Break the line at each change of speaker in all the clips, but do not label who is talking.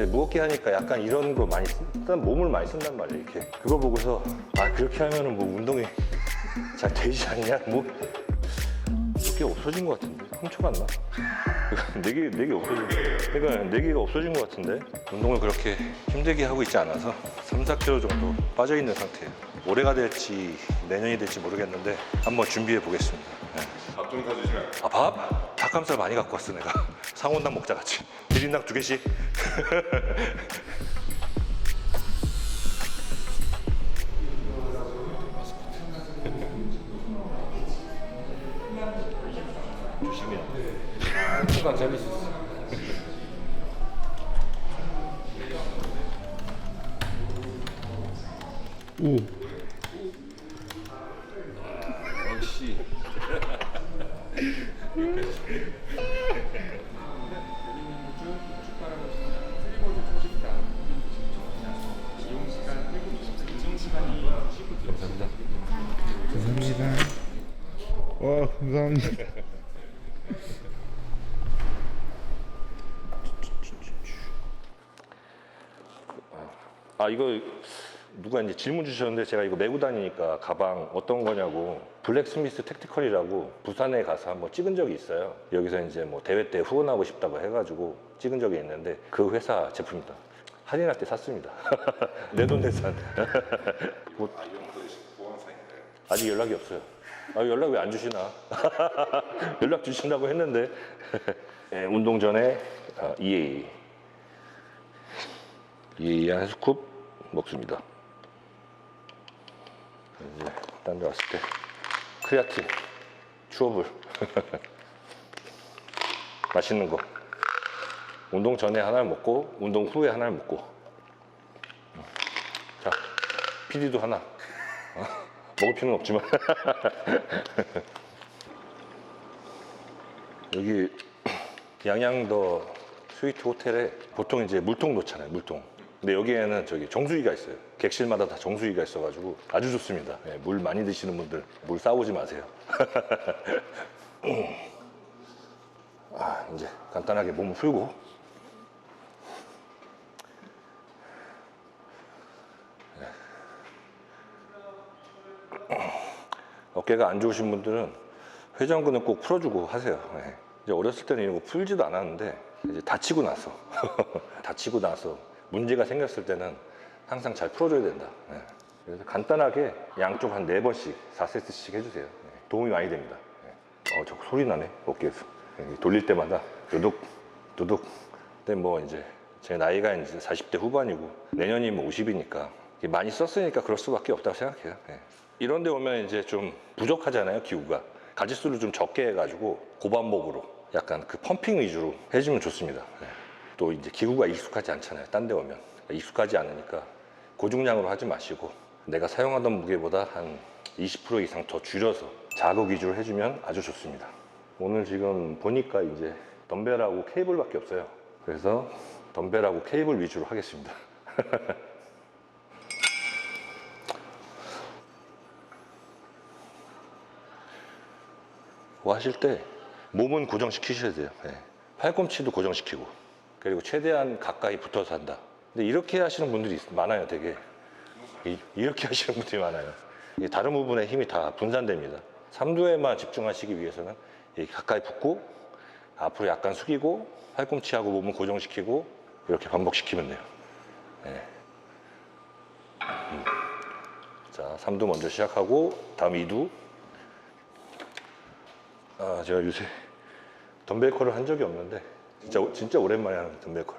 근데 무겁게 하니까 약간 이런 거 많이 쓴단, 몸을 많이 쓴단 말이에요. 이렇게 그거 보고서 아 그렇게 하면은 뭐 운동이 잘 되지 않냐? 뭐 몇 개 없어진 것 같은데 훔쳐갔나? 네 개 없어진 그러니까 네 개가 없어진 것 같은데 운동을 그렇게 힘들게 하고 있지 않아서 3-4kg 정도 빠져 있는 상태예요. 올해가 될지 내년이 될지 모르겠는데 한번 준비해 보겠습니다. 네.
밥 좀 사주시면.
아 밥? 닭가슴살 많이 갖고 왔어 내가. 상온당 먹자 같이. 1인당 2개씩. 조심해.
시간 잘릴 수 있어. 역시.
감사합니다. 와, 감사합니다.
아 이거 누가 이제 질문 주셨는데 제가 이거 메고 다니니까 가방 어떤 거냐고. 블랙스미스 택티컬이라고 부산에 가서 한번 찍은 적이 있어요. 여기서 이제 뭐 대회 때 후원하고 싶다고 해가지고 찍은 적이 있는데 그 회사 제품입니다. 할인할 때 샀습니다. 내 돈 내산. 뭐, 아직 연락이 없어요. 아 연락 왜 안 주시나? 연락 주신다고 했는데. 네, 운동 전에 EA 한 스쿱 먹습니다. 이제 딴 데 왔을 때 크레아틴, 추어블 맛있는 거 운동 전에 하나를 먹고 운동 후에 하나를 먹고. 자, PD도 하나. 먹을 필요는 없지만. 여기 양양더 스위트 호텔에 보통 이제 물통 놓잖아요, 물통. 근데 여기에는 저기 정수기가 있어요. 객실마다 다 정수기가 있어가지고 아주 좋습니다. 네, 물 많이 드시는 분들 물 싸오지 마세요. 아, 이제 간단하게 몸을 풀고. 네. 어깨가 안 좋으신 분들은 회전근을 꼭 풀어주고 하세요. 네. 이제 어렸을 때는 이런 거 풀지도 않았는데 이제 다치고 나서 문제가 생겼을 때는 항상 잘 풀어줘야 된다. 네. 그래서 간단하게 양쪽 한 4번씩 4세트씩 해주세요. 네. 도움이 많이 됩니다. 네. 저 소리 나네 어깨에서. 네. 돌릴 때마다 두둑. 근데 뭐 이제 제 나이가 이제 40대 후반이고 내년이 뭐 50이니까 많이 썼으니까 그럴 수밖에 없다고 생각해요. 네. 이런 데 오면 이제 좀 부족하잖아요, 기구가. 가짓수를 좀 적게 해가지고 고반복으로 약간 그 펌핑 위주로 해주면 좋습니다. 네. 또 이제 기구가 익숙하지 않잖아요, 딴 데 오면. 익숙하지 않으니까 고중량으로 하지 마시고 내가 사용하던 무게보다 한 20% 이상 더 줄여서 자극 위주로 해주면 아주 좋습니다. 오늘 지금 보니까 이제 덤벨하고 케이블밖에 없어요. 그래서 덤벨하고 케이블 위주로 하겠습니다. 뭐 하실 때 몸은 고정시키셔야 돼요. 네. 팔꿈치도 고정시키고, 그리고 최대한 가까이 붙어서 한다. 근데 이렇게 하시는 분들이 많아요. 되게 이렇게 하시는 분들이 많아요. 다른 부분에 힘이 다 분산됩니다. 삼두에만 집중하시기 위해서는 가까이 붙고 앞으로 약간 숙이고 팔꿈치하고 몸을 고정시키고 이렇게 반복시키면 돼요. 네. 자, 3두 먼저 시작하고 다음 2두. 제가 요새 덤벨 컬을 한 적이 없는데 진짜 오랜만에 하는 덤벨 컬.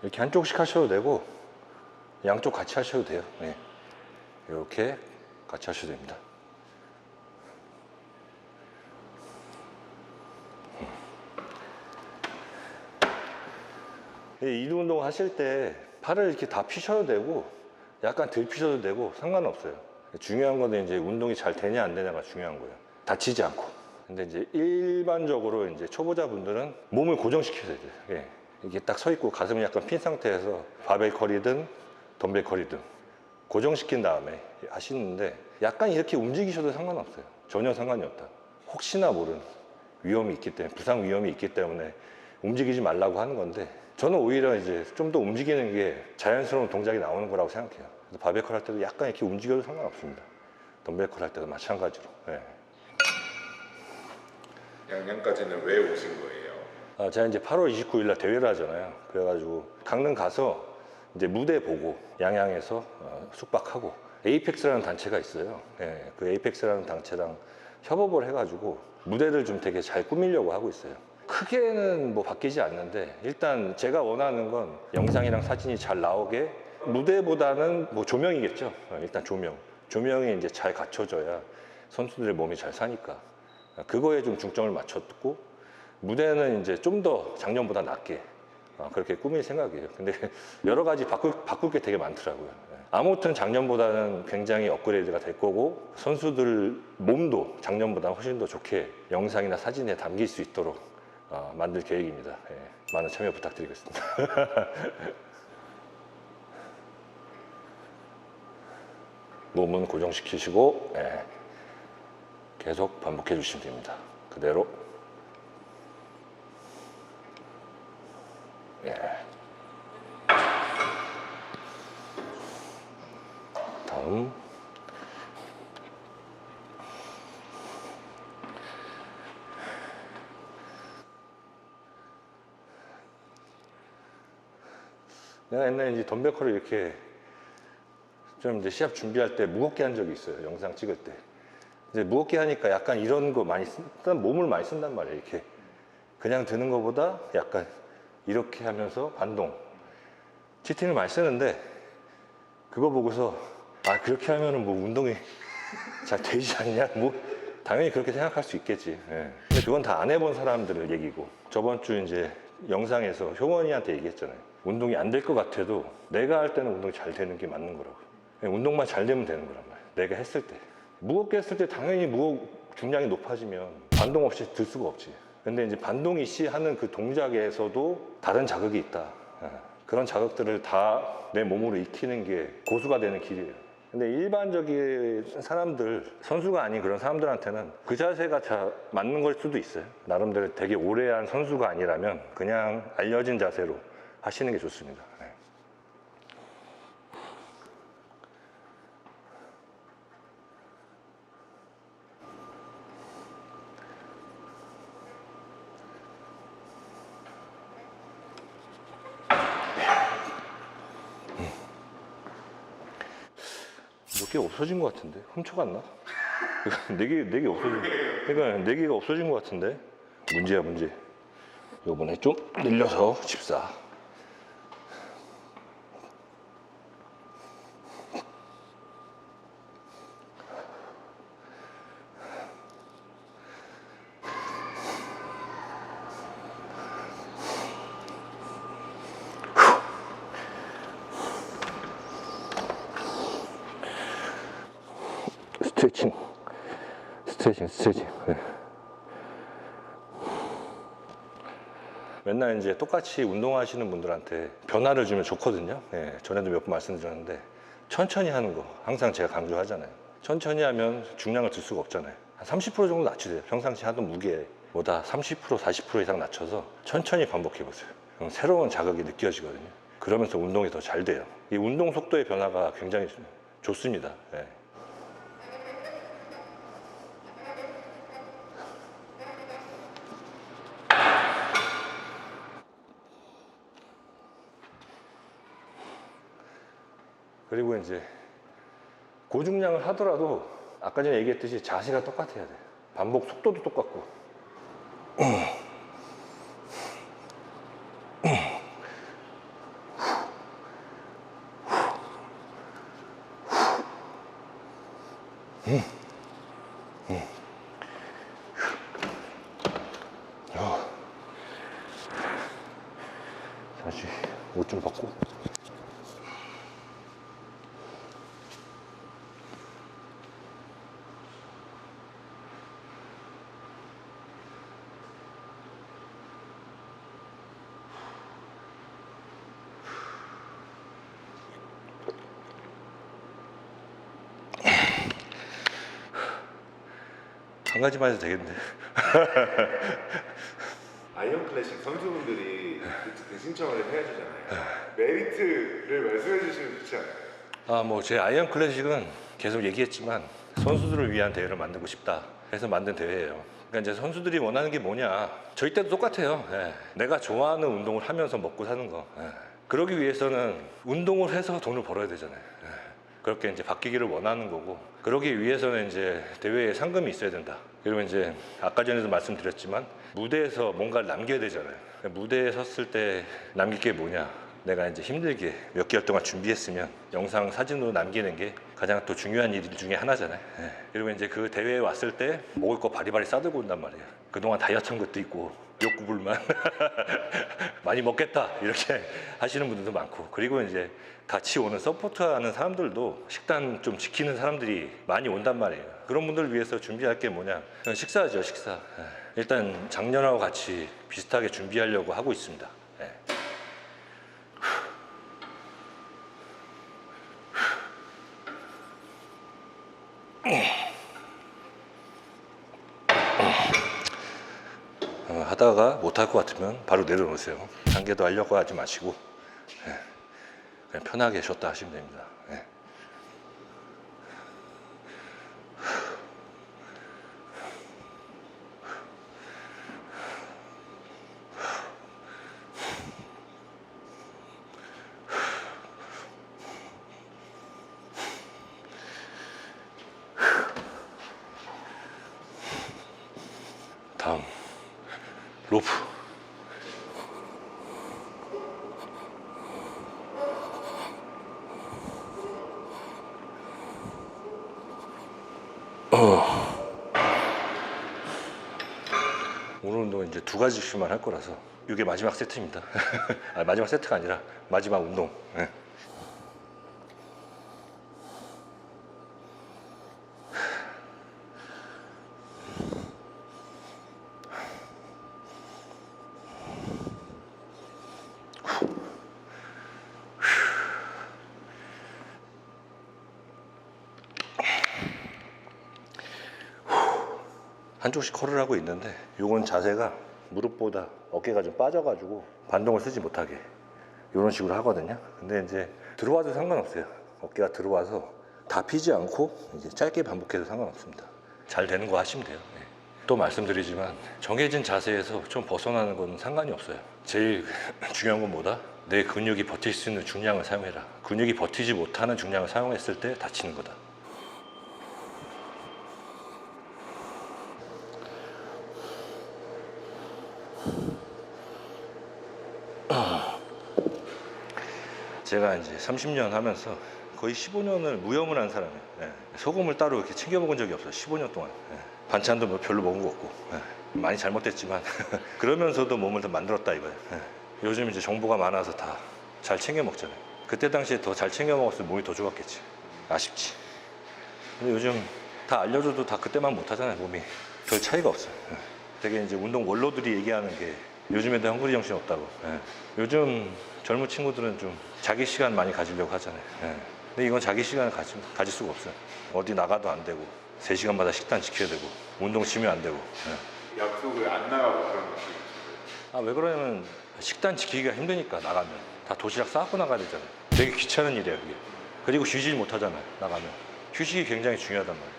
이렇게 한쪽씩 하셔도 되고 양쪽 같이 하셔도 돼요. 네. 이렇게 같이 하셔도 됩니다. 이두 운동 하실 때 팔을 이렇게 다 피셔도 되고 약간 덜 피셔도 되고 상관없어요. 중요한 거는 이제 운동이 잘 되냐 안 되냐가 중요한 거예요. 다치지 않고. 근데 이제 일반적으로 이제 초보자분들은 몸을 고정시켜야 돼요. 예. 이게 딱 서 있고 가슴을 약간 핀 상태에서 바벨 컬이든 덤벨 컬이든 고정시킨 다음에 하시는데 약간 이렇게 움직이셔도 상관없어요. 전혀 상관이 없다. 혹시나 모르는 위험이 있기 때문에, 부상 위험이 있기 때문에 움직이지 말라고 하는 건데, 저는 오히려 이제 좀 더 움직이는 게 자연스러운 동작이 나오는 거라고 생각해요. 그래서 바베컬 할 때도 약간 이렇게 움직여도 상관없습니다. 덤벨컬 할 때도 마찬가지로. 예.
양양까지는 왜 오신 거예요?
제가 이제 8월 29일 날 대회를 하잖아요. 그래가지고 강릉 가서 이제 무대 보고 양양에서 숙박하고, 에이펙스라는 단체가 있어요. 예, 그 에이펙스라는 단체랑 협업을 해가지고 무대를 좀 되게 잘 꾸미려고 하고 있어요. 크게는 뭐 바뀌지 않는데, 일단 제가 원하는 건 영상이랑 사진이 잘 나오게, 무대보다는 뭐 조명이겠죠. 일단 조명이 이제 잘 갖춰져야 선수들의 몸이 잘 사니까 그거에 좀 중점을 맞췄고, 무대는 이제 좀 더 작년보다 낫게 그렇게 꾸밀 생각이에요. 근데 여러 가지 바꿀 게 되게 많더라고요. 아무튼 작년보다는 굉장히 업그레이드가 될 거고, 선수들 몸도 작년보다 훨씬 더 좋게 영상이나 사진에 담길 수 있도록 만들 계획입니다. 예, 많은 참여 부탁드리겠습니다. 몸은 고정시키시고, 예, 계속 반복해 주시면 됩니다. 그대로. 예. 다음. 내가 옛날에 이제 덤벨컬을 이렇게 좀 이제 시합 준비할 때 무겁게 한 적이 있어요. 영상 찍을 때. 이제 무겁게 하니까 약간 이런 거 많이 몸을 많이 쓴단 말이에요. 이렇게 그냥 드는 것보다 약간 이렇게 하면서 반동, 치팅을 많이 쓰는데, 그거 보고서 그렇게 하면은 뭐 운동이 잘 되지 않냐, 뭐 당연히 그렇게 생각할 수 있겠지. 예. 근데 그건 다 안 해본 사람들의 얘기고, 저번 주 이제 영상에서 효원이한테 얘기했잖아요. 운동이 안 될 것 같아도 내가 할 때는 운동이 잘 되는 게 맞는 거라고. 운동만 잘 되면 되는 거란 말이야. 내가 했을 때 무겁게 했을 때 당연히 중량이 높아지면 반동 없이 들 수가 없지. 근데 이제 반동이 씨 하는 그 동작에서도 다른 자극이 있다. 그런 자극들을 다 내 몸으로 익히는 게 고수가 되는 길이에요. 근데 일반적인 사람들, 선수가 아닌 그런 사람들한테는 그 자세가 잘 맞는 걸 수도 있어요. 나름대로 되게 오래 한 선수가 아니라면 그냥 알려진 자세로 하시는 게 좋습니다. 네. 몇 개 없어진 것 같은데? 훔쳐갔나? 네 개 없어진, 그러니까 4개가 없어진 것 같은데? 문제야, 문제. 요번에 좀 늘려서 14. 스트레칭. 네. 맨날 이제 똑같이 운동하시는 분들한테 변화를 주면 좋거든요. 네, 전에도 몇 번 말씀드렸는데, 천천히 하는 거 항상 제가 강조하잖아요. 천천히 하면 중량을 들 수가 없잖아요. 한 30% 정도 낮추세요. 평상시 하던 무게보다 30%, 40% 이상 낮춰서 천천히 반복해 보세요. 그럼 새로운 자극이 느껴지거든요. 그러면서 운동이 더 잘 돼요. 이 운동 속도의 변화가 굉장히 좋습니다. 네. 그리고 이제 고중량을 하더라도 아까 전에 얘기했듯이 자세가 똑같아야 돼. 반복 속도도 똑같고. 다시 옷 좀 벗고. 한 가지만 해도 되겠는데.
아이언 클래식 선수분들이 대신청을 해주잖아요. 메리트를 말씀해 주시면 좋지 않아요?
뭐 제 아이언 클래식은 계속 얘기했지만 선수들을 위한 대회를 만들고 싶다 해서 만든 대회예요. 그러니까 이제 선수들이 원하는 게 뭐냐, 저희 때도 똑같아요. 내가 좋아하는 운동을 하면서 먹고 사는 거. 그러기 위해서는 운동을 해서 돈을 벌어야 되잖아요. 그렇게 이제 바뀌기를 원하는 거고, 그러기 위해서는 이제 대회에 상금이 있어야 된다. 그리고 이제 아까 전에도 말씀드렸지만 무대에서 뭔가를 남겨야 되잖아요. 무대에 섰을 때 남길 게 뭐냐, 내가 이제 힘들게 몇 개월 동안 준비했으면 영상 사진으로 남기는 게 가장 또 중요한 일 중에 하나잖아요. 그리고 이제 그 대회에 왔을 때 먹을 거 바리바리 싸들고 온단 말이에요. 그동안 다이어트 한 것도 있고 욕구불만 많이 먹겠다 이렇게 하시는 분들도 많고, 그리고 이제 같이 오는 서포트하는 사람들도 식단 좀 지키는 사람들이 많이 온단 말이에요. 그런 분들을 위해서 준비할 게 뭐냐, 식사죠, 식사. 일단 작년하고 같이 비슷하게 준비하려고 하고 있습니다. 하다가 못할 것 같으면 바로 내려놓으세요. 단계도 하려고 하지 마시고 그냥 편하게 쉬었다 하시면 됩니다. 다음 로프. 오늘 운동은 이제 2가지씩만 할 거라서 이게 마지막 세트입니다. 마지막 세트가 아니라 마지막 운동. 한쪽씩 컬을 하고 있는데, 요건 자세가 무릎보다 어깨가 좀 빠져가지고 반동을 쓰지 못하게 이런 식으로 하거든요. 근데 이제 들어와도 상관없어요. 어깨가 들어와서 다 피지 않고 이제 짧게 반복해도 상관없습니다. 잘 되는 거 하시면 돼요. 또 말씀드리지만 정해진 자세에서 좀 벗어나는 건 상관이 없어요. 제일 중요한 건 뭐다? 내 근육이 버틸 수 있는 중량을 사용해라. 근육이 버티지 못하는 중량을 사용했을 때 다치는 거다. 제가 이제 30년 하면서 거의 15년을 무염을 한 사람이에요. 소금을 따로 이렇게 챙겨 먹은 적이 없어요. 15년 동안. 반찬도 뭐 별로 먹은 거 없고. 많이 잘못됐지만 그러면서도 몸을 더 만들었다 이거예요. 요즘 이제 정보가 많아서 다 잘 챙겨 먹잖아요. 그때 당시에 더 잘 챙겨 먹었으면 몸이 더 좋았겠지. 아쉽지. 근데 요즘 다 알려줘도 다 그때만 못 하잖아요. 몸이 별 차이가 없어요. 되게 이제 운동 원로들이 얘기하는 게 요즘 애들 헝그리 정신 없다고. 요즘 젊은 친구들은 좀 자기 시간 많이 가지려고 하잖아요. 근데 이건 자기 시간을 가질 수가 없어요. 어디 나가도 안 되고 3시간마다 식단 지켜야 되고 운동 쉬면 안 되고.
약속을 안 나가고 그런 것들.
왜 그러냐면 식단 지키기가 힘드니까. 나가면 다 도시락 싸고 나가야 되잖아요. 되게 귀찮은 일이에요 그게. 그리고 쉬지 못하잖아요. 나가면 휴식이 굉장히 중요하단 말이에요.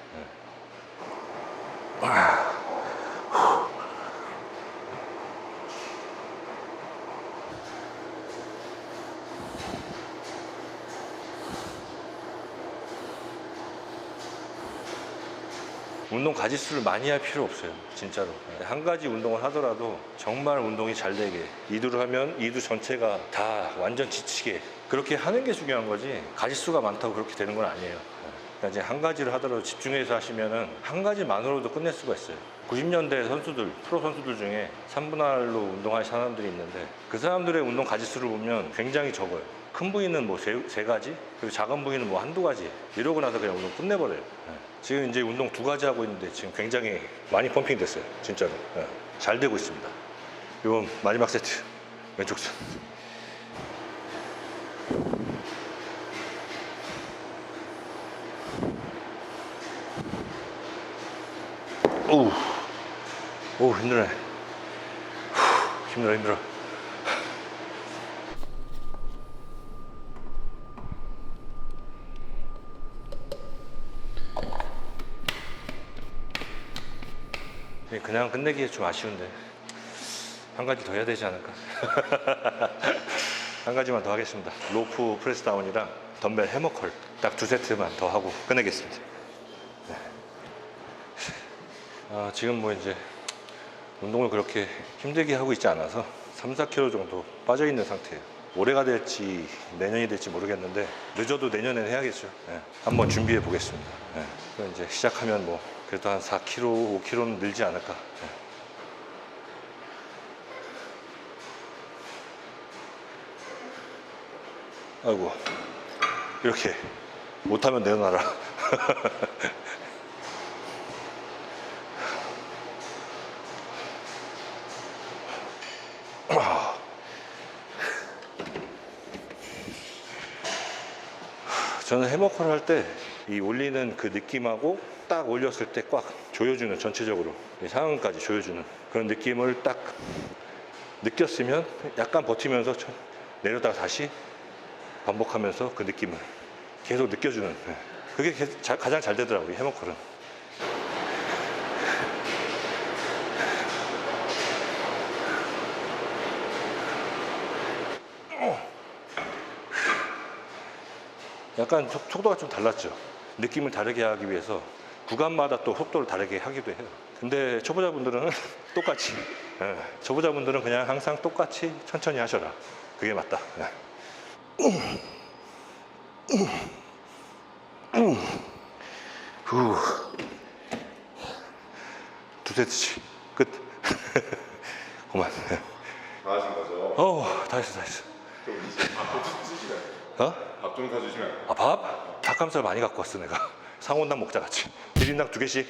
운동 가지수를 많이 할 필요 없어요. 진짜로. 한 가지 운동을 하더라도 정말 운동이 잘 되게, 2두를 하면 2두 전체가 다 완전 지치게 그렇게 하는 게 중요한 거지, 가지수가 많다고 그렇게 되는 건 아니에요. 그러니까 이제 한 가지를 하더라도 집중해서 하시면은 한 가지만으로도 끝낼 수가 있어요. 90년대 선수들, 프로 선수들 중에 3분할로 운동하는 사람들이 있는데 그 사람들의 운동 가지수를 보면 굉장히 적어요. 큰 부위는 뭐 세 가지, 그리고 작은 부위는 뭐 한두 가지, 이러고 나서 그냥 운동 끝내버려요. 지금 이제 운동 2가지 하고 있는데 지금 굉장히 많이 펌핑 됐어요. 진짜로. 잘 되고 있습니다. 이건 마지막 세트. 왼쪽 손. 오 힘드네. 힘들어. 그냥 끝내기 좀 아쉬운데 한 가지 더 해야 되지 않을까? 한 가지만 더 하겠습니다. 로프 프레스 다운이랑 덤벨 해머컬 딱 2세트만 더 하고 끝내겠습니다. 네. 지금 뭐 이제 운동을 그렇게 힘들게 하고 있지 않아서 3, 4kg 정도 빠져 있는 상태예요. 올해가 될지 내년이 될지 모르겠는데 늦어도 내년에는 해야겠죠. 네. 한번 준비해 보겠습니다. 네. 그럼 이제 시작하면 뭐 그래도 한 4kg, 5kg는 늘지 않을까. 네. 아이고 이렇게 못하면 내놔라. 저는 해머컬 할 때 이 올리는 그 느낌하고 딱 올렸을 때 꽉 조여주는, 전체적으로 상완까지 조여주는 그런 느낌을 딱 느꼈으면 약간 버티면서 내려다가 다시 반복하면서 그 느낌을 계속 느껴주는, 그게 가장 잘 되더라고요, 해머컬은. 약간 속도가 좀 달랐죠. 느낌을 다르게 하기 위해서 구간마다 또 속도를 다르게 하기도 해요. 근데 초보자분들은 똑같이, 초보자분들은 그냥 항상 똑같이 천천히 하셔라. 그게 맞다. 후. 2세트치 끝. 그만.
다 하신 거죠?
다 했어.
그럼 이제 밥도 드시나요?
어?
밥 좀 사주시면
밥? 닭가슴살 많이 갖고 왔어 내가. 상온당 먹자 같이. 1인당 2개씩.